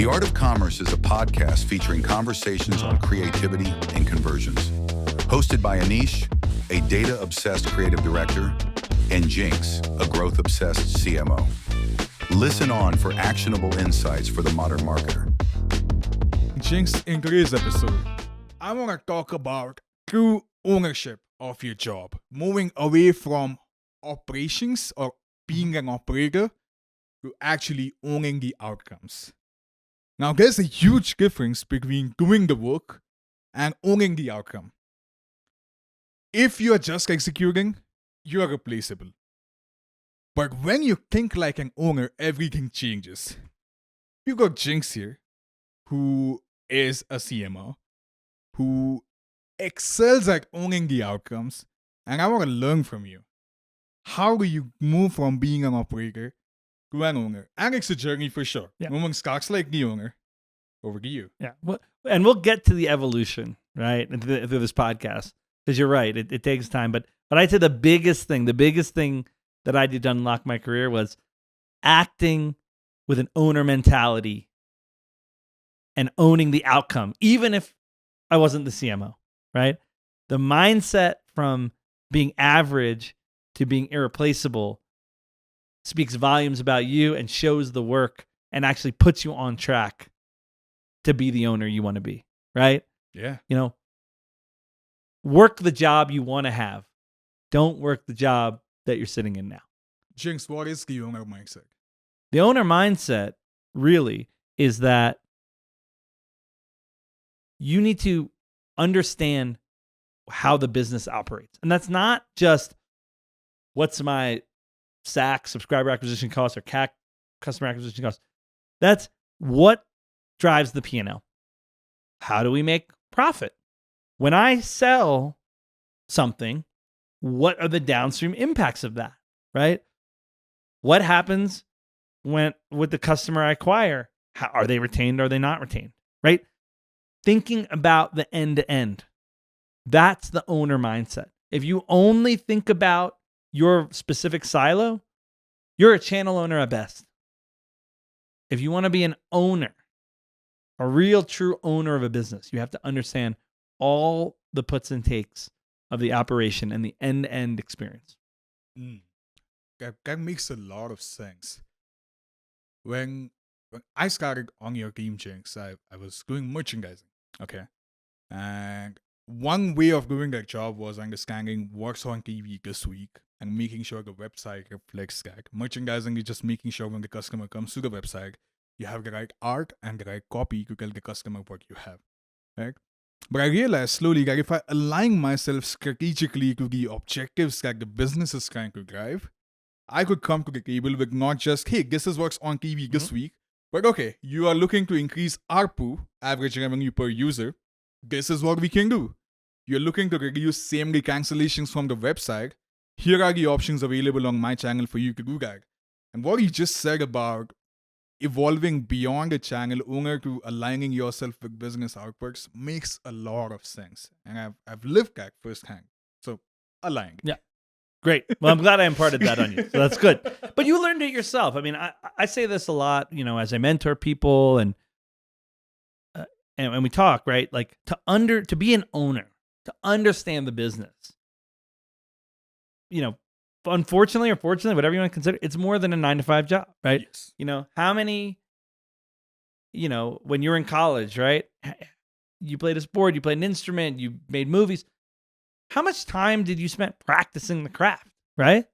The Art of Commerce is a podcast featuring conversations on creativity and conversions. Hosted by Anish, a data-obsessed creative director, and Jinx, a growth-obsessed CMO. Listen on for actionable insights for the modern marketer. Jinx, in today's episode, I want to talk about true ownership of your job. Moving away from operations or being an operator to actually owning the outcomes. Now, there's a huge difference between doing the work and owning the outcome. If you're just executing, you're replaceable. But when you think like an owner, everything changes. You got Jinx here, who is a CMO, who excels at owning the outcomes, and I want to learn from you. How do you move from being an operator to an owner? And it's a journey for sure. Yeah. Moving starts like the owner. Over to you. Yeah. And we'll get to the evolution, right, through this podcast. Because you're right, it takes time. But I'd say the biggest thing that I did to unlock my career was acting with an owner mentality and owning the outcome, even if I wasn't the CMO, right? The mindset from being average to being irreplaceable speaks volumes about you and shows the work and actually puts you on track to be the owner you want to be, right? Yeah. You know, work the job you want to have. Don't work the job that you're sitting in now. Jinx, what is the owner mindset? The owner mindset really is that you need to understand how the business operates. And that's not just what's my SAC, subscriber acquisition cost, or CAC, customer acquisition cost. That's what drives the P&L. How do we make profit? When I sell something, what are the downstream impacts of that, right? What happens with the customer I acquire? How, are they retained? Are they not retained, right? Thinking about the end-to-end. That's the owner mindset. If you only think about your specific silo, you're a channel owner at best. If you want to be an owner, a real true owner of a business, you have to understand all the puts and takes of the operation and the end-to-end experience. That makes a lot of sense. When I started on your team, Jinx, I was doing merchandising, okay? And one way of doing that job was understanding what's on TV this week and making sure the website reflects that. Merchandising is just making sure when the customer comes to the website, you have the right art and the right copy to tell the customer what you have, right? But I realized slowly that if I align myself strategically to the objectives that the business is trying to drive, I could come to the table with not just, hey, this is what's on TV this week, but okay, you are looking to increase ARPU, average revenue per user. This is what we can do. You're looking to reduce same-day cancellations from the website. Here are the options available on my channel for you to do that. And what you just said about evolving beyond the channel owner to aligning yourself with business outputs makes a lot of sense. And I've lived that firsthand. So, align. Yeah. Great. Well, I'm glad I imparted that on you. So that's good. But you learned it yourself. I mean, I say this a lot, you know, as I mentor people and we talk, right? Like to be an owner, to understand the business. You know, unfortunately or fortunately, whatever you want to consider, it's more than a 9-to-5 job, right? Yes. You know, how many, you know, when you're in college, right? You played a sport, you played an instrument, you made movies. How much time did you spend practicing the craft, right?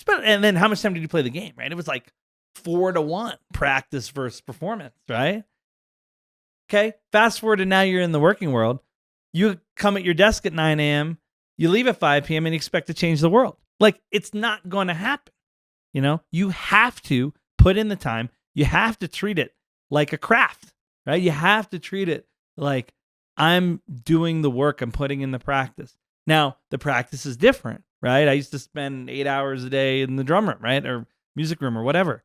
And then how much time did you play the game, right? It was like 4-to-1 practice versus performance, right? Okay, fast forward to now you're in the working world. You come at your desk at 9 a.m., you leave at 5 p.m. and you expect to change the world. Like, it's not going to happen. You know, you have to put in the time. You have to treat it like a craft, right? You have to treat it like I'm doing the work, I'm putting in the practice. Now, the practice is different, right? I used to spend 8 hours a day in the drum room, right? Or music room or whatever.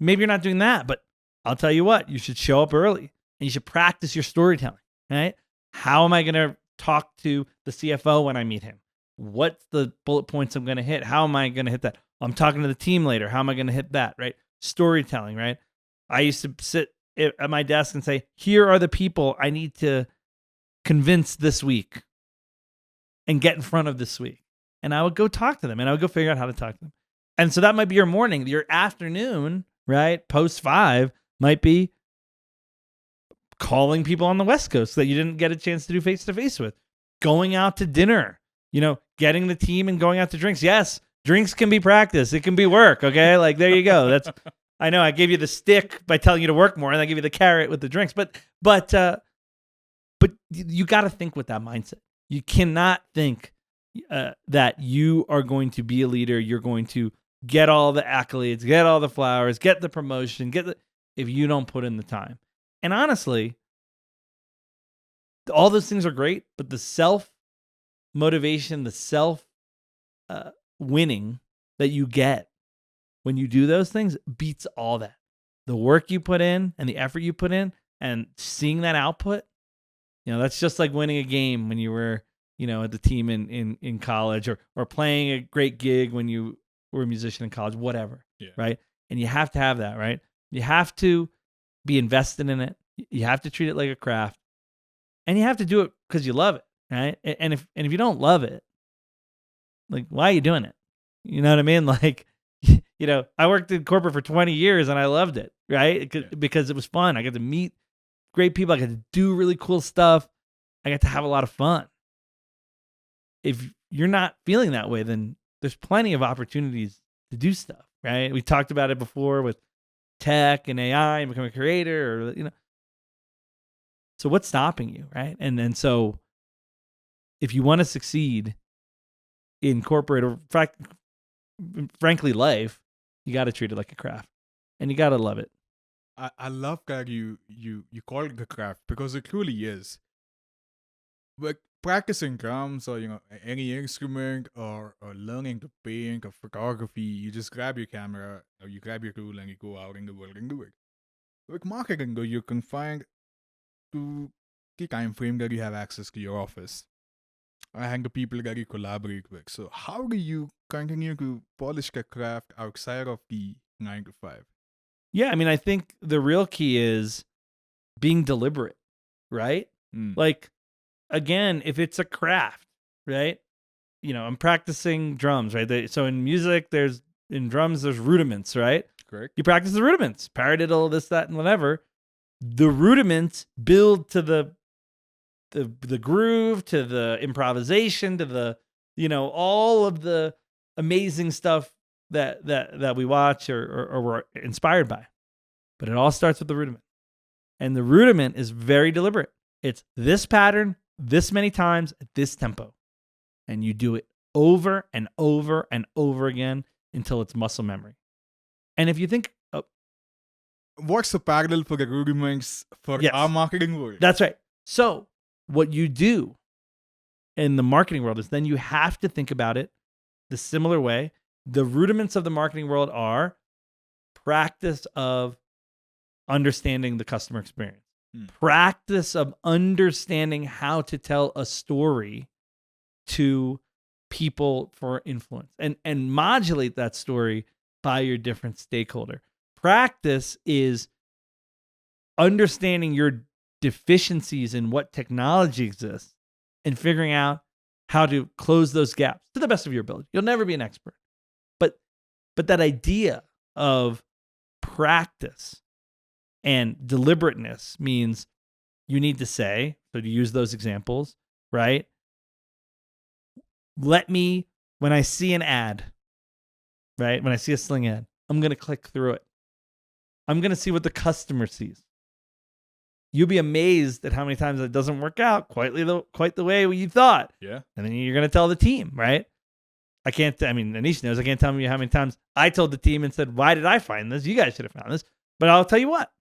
Maybe you're not doing that, but I'll tell you what, you should show up early and you should practice your storytelling, right? How am I going to talk to the CFO when I meet him? What's the bullet points I'm going to hit? How am I going to hit that? I'm talking to the team later. How am I going to hit that, right? Storytelling, right? I used to sit at my desk and say, here are the people I need to convince this week and get in front of this week. And I would go talk to them and I would go figure out how to talk to them. And so that might be your morning. Your afternoon, right, post 5 might be calling people on the West Coast that you didn't get a chance to do face-to-face with, going out to dinner, getting the team and going out to drinks. Yes, drinks can be practice. It can be work, okay? Like, there you go. I know I gave you the stick by telling you to work more, and I gave you the carrot with the drinks. But you got to think with that mindset. You cannot think that you are going to be a leader. You're going to get all the accolades, get all the flowers, get the promotion, if you don't put in the time. And honestly, all those things are great, but the self-motivation, the self-winning that you get when you do those things beats all that. The work you put in and the effort you put in and seeing that output, that's just like winning a game when you were, at the team in college or playing a great gig when you were a musician in college, whatever, right? And you have to have that, right? You have to be invested in it. You have to treat it like a craft. And you have to do it because you love it, right? And if you don't love it, like, why are you doing it? You know what I mean? Like, I worked in corporate for 20 years and I loved it, right? Because it was fun. I got to meet great people. I got to do really cool stuff. I got to have a lot of fun. If you're not feeling that way, then there's plenty of opportunities to do stuff, right? We talked about it before with tech and AI and becoming a creator, or So what's stopping you, right? And so if you want to succeed in corporate or frankly life, you got to treat it like a craft, and you got to love it. I love that you call it the craft, because it truly is. But practicing drums or any instrument or learning to paint or photography, you just grab your camera or you grab your tool and you go out in the world and do it. With marketing, though, you're confined to the time frame that you have access to your office and the people that you collaborate with. So how do you continue to polish the craft outside of the 9 to 5? Yeah, I mean, I think the real key is being deliberate, right? Like, again, if it's a craft, right? I'm practicing drums, right? So in music, in drums, there's rudiments, right? Correct. You practice the rudiments, paradiddle, this, that, and whatever. The rudiments build to the groove, to the improvisation, to the, all of the amazing stuff that we watch or we're inspired by. But it all starts with the rudiment. And the rudiment is very deliberate. It's this pattern, this many times, at this tempo. And you do it over and over and over again until it's muscle memory. And if you think... what's the parallel for the rudiments for our marketing world? That's right. So what you do in the marketing world is then you have to think about it the similar way. The rudiments of the marketing world are practice of understanding the customer experience, practice of understanding how to tell a story to people for influence and modulate that story by your different stakeholder. Practice is understanding your deficiencies in what technology exists and figuring out how to close those gaps to the best of your ability. You'll never be an expert. But that idea of practice and deliberateness means you need to say, so to use those examples, right? When I see an ad, right? When I see a Sling ad, I'm going to click through it. I'm going to see what the customer sees. You'll be amazed at how many times it doesn't work out quite the way you thought. Yeah. And then you're going to tell the team, right? Anish knows, I can't tell you how many times I told the team and said, why did I find this? You guys should have found this. But I'll tell you what,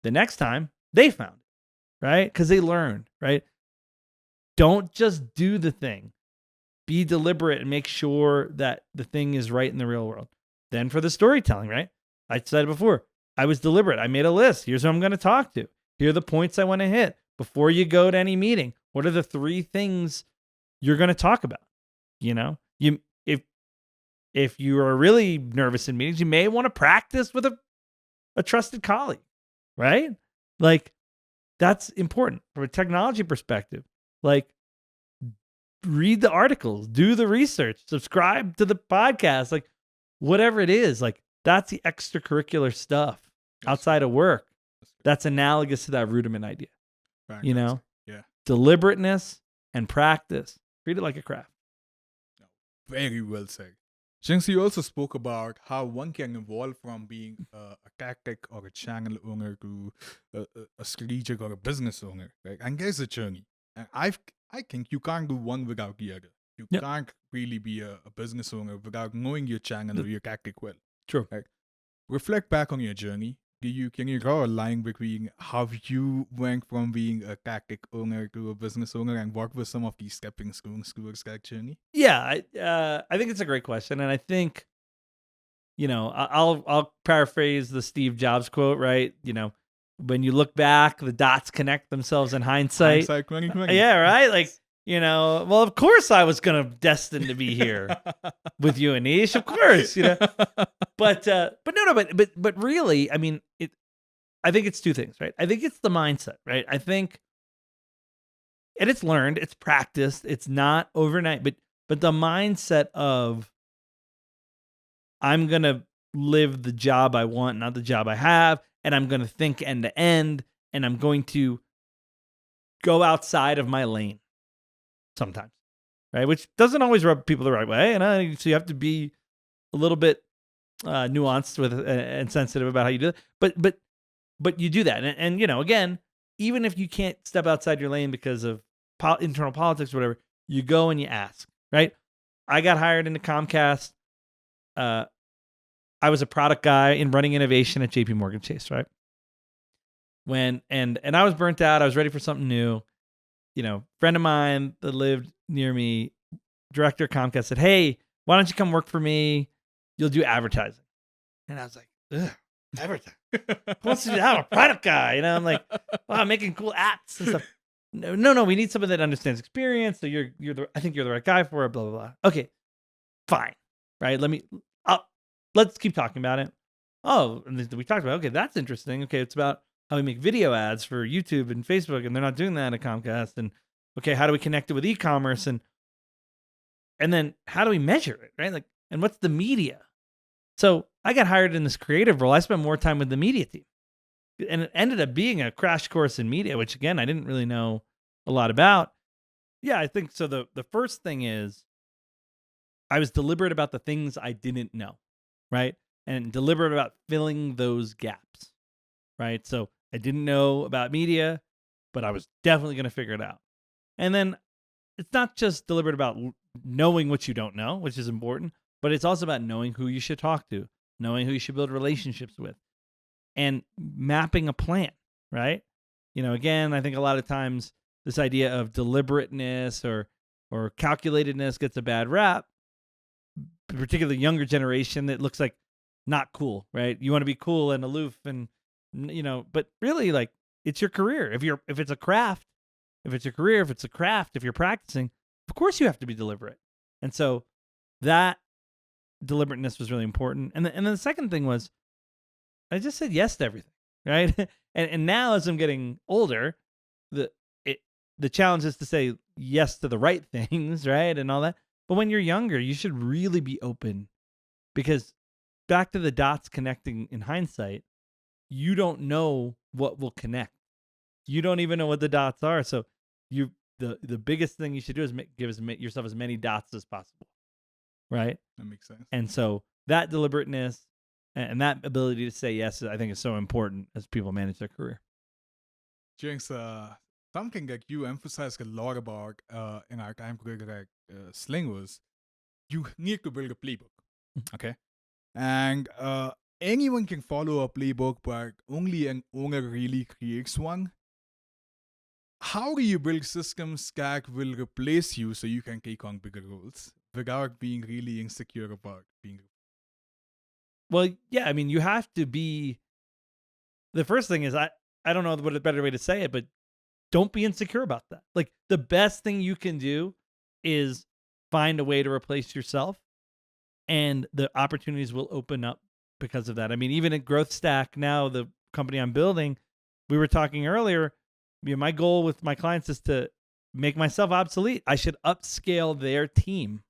the next time they found it, right? Because they learned, right? Don't just do the thing. Be deliberate and make sure that the thing is right in the real world. Then for the storytelling, right? I said it before. I was deliberate. I made a list. Here's who I'm going to talk to. Here are the points I want to hit. Before you go to any meeting, what are the 3 things you're going to talk about? If you are really nervous in meetings, you may want to practice with a trusted colleague, right? Like, that's important from a technology perspective. Like, read the articles, do the research, subscribe to the podcast, like whatever it is. Like, that's the extracurricular stuff outside of work. That's analogous to that rudiment idea. You know, Yeah. deliberateness and practice. Treat it like a craft. Very well said. Jinx, you also spoke about how one can evolve from being a tactic or a channel owner to a strategic or a business owner. Right? And there's a journey. And I think you can't do one without the other. You Yep. can't really be a business owner without knowing your channel or your tactic well. True. Right? Reflect back on your journey. Can you draw a line between how you went from being a tactic owner to a business owner, and what were some of these stepping stones towards that journey? Yeah, I think it's a great question, and I think, I'll paraphrase the Steve Jobs quote, right? When you look back, the dots connect themselves in hindsight. Hindsight 2020. Yeah, right. Like, well, of course I was destined to be here with you, Anish. Of course, but really, I mean, I think it's two things, right? I think it's the mindset, right? I think, and it's learned, it's practiced, it's not overnight, but the mindset of, I'm gonna live the job I want, not the job I have, and I'm gonna think end to end, and I'm going to go outside of my lane sometimes, right? Which doesn't always rub people the right way, and so you have to be a little bit nuanced with and sensitive about how you do it. But you do that, and again, even if you can't step outside your lane because of internal politics or whatever, you go and you ask, right? I got hired into Comcast. I was a product guy in running innovation at JP Morgan Chase, right? And I was burnt out. I was ready for something new. Friend of mine that lived near me, director of Comcast, said, "Hey, why don't you come work for me? You'll do advertising." And I was like, ugh, advertising? Who wants to do that? I'm a product guy. I'm like, wow, I'm making cool apps and stuff. No, we need someone that understands experience. So I think you're the right guy for it, blah, blah, blah. Okay, fine. Right? Let's keep talking about it. Oh, and we talked about, okay, that's interesting. Okay, it's about how we make video ads for YouTube and Facebook, and they're not doing that at Comcast. And okay, how do we connect it with e-commerce? And then how do we measure it, right? Like, and what's the media? So I got hired in this creative role. I spent more time with the media team. And it ended up being a crash course in media, which again, I didn't really know a lot about. Yeah, I think so. The first thing is, I was deliberate about the things I didn't know, right? And deliberate about filling those gaps, right? So I didn't know about media, but I was definitely going to figure it out. And then it's not just deliberate about knowing what you don't know, which is important, but it's also about knowing who you should talk to, knowing who you should build relationships with, and mapping a plan, right? Again, I think a lot of times this idea of deliberateness or calculatedness gets a bad rap, particularly the younger generation, that looks like not cool, right? You want to be cool and aloof and, but really, like, it's your career. If it's a craft, if it's your career, if it's a craft, if you're practicing, of course you have to be deliberate. And so that deliberateness was really important. And then the second thing was, I just said yes to everything, right? and now as I'm getting older, the challenge is to say yes to the right things, right? And all that. But when you're younger, you should really be open, because back to the dots connecting in hindsight, you don't know what will connect. You don't even know what the dots are. So the biggest thing you should do is give yourself as many dots as possible, right? That makes sense. And so that deliberateness and that ability to say yes, I think, is so important as people manage their career. Jinx, something that you emphasized a lot about in our time together at Sling was, you need to build a playbook, okay? And anyone can follow a playbook, but only an owner really creates one. How do you build systems that will replace you so you can take on bigger roles without being really insecure about being? Well, yeah, I mean, you have to be. The first thing is, I don't know what a better way to say it, but don't be insecure about that. Like, the best thing you can do is find a way to replace yourself, and the opportunities will open up because of that. I mean, even at Growth Stack now, the company I'm building, we were talking earlier, my goal with my clients is to make myself obsolete. I should upscale their team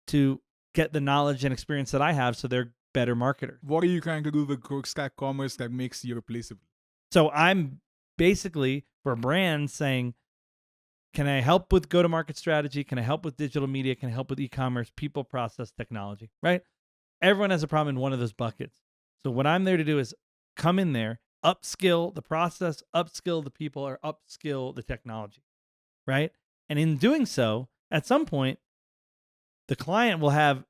to get the knowledge and experience that I have so they're better marketers. What are you trying to do with growth stack commerce that makes you replaceable? So I'm basically, for brands, saying, can I help with go-to-market strategy? Can I help with digital media? Can I help with e-commerce, people, process, technology, right? Everyone has a problem in one of those buckets. So what I'm there to do is come in there, upskill the process, upskill the people, or upskill the technology, right? And in doing so, at some point, the client will have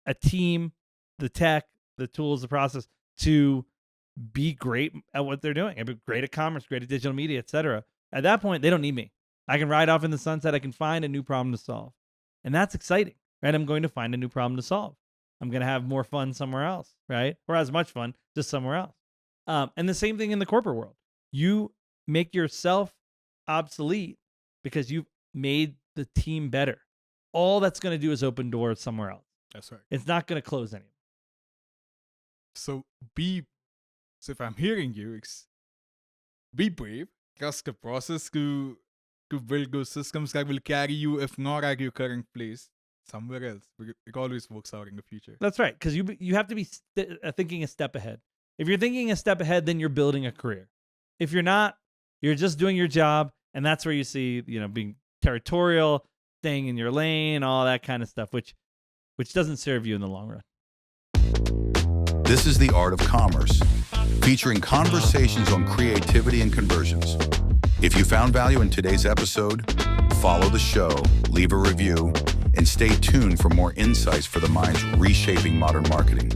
a team, the tech, the tools, the process to be great at what they're doing. Be great at commerce, great at digital media, etc. At that point, they don't need me. I can ride off in the sunset. I can find a new problem to solve. And that's exciting, right? I'm going to find a new problem to solve. I'm going to have more fun somewhere else, right? Or as much fun, just somewhere else. And the same thing in the corporate world. You make yourself obsolete because you've made the team better. All that's going to do is open doors somewhere else. That's right. It's not going to close anything. So if I'm hearing you, be brave, trust the process to build those systems that will carry you, if not at your current place, somewhere else. It always works out in the future. That's right, because you have to be thinking a step ahead. If you're thinking a step ahead, then you're building a career. If you're not, you're just doing your job, and that's where you see, being territorial, staying in your lane, all that kind of stuff, which doesn't serve you in the long run. This is The Art of Commerce, featuring conversations on creativity and conversions. If you found value in today's episode, follow the show, leave a review, and stay tuned for more insights for the minds reshaping modern marketing.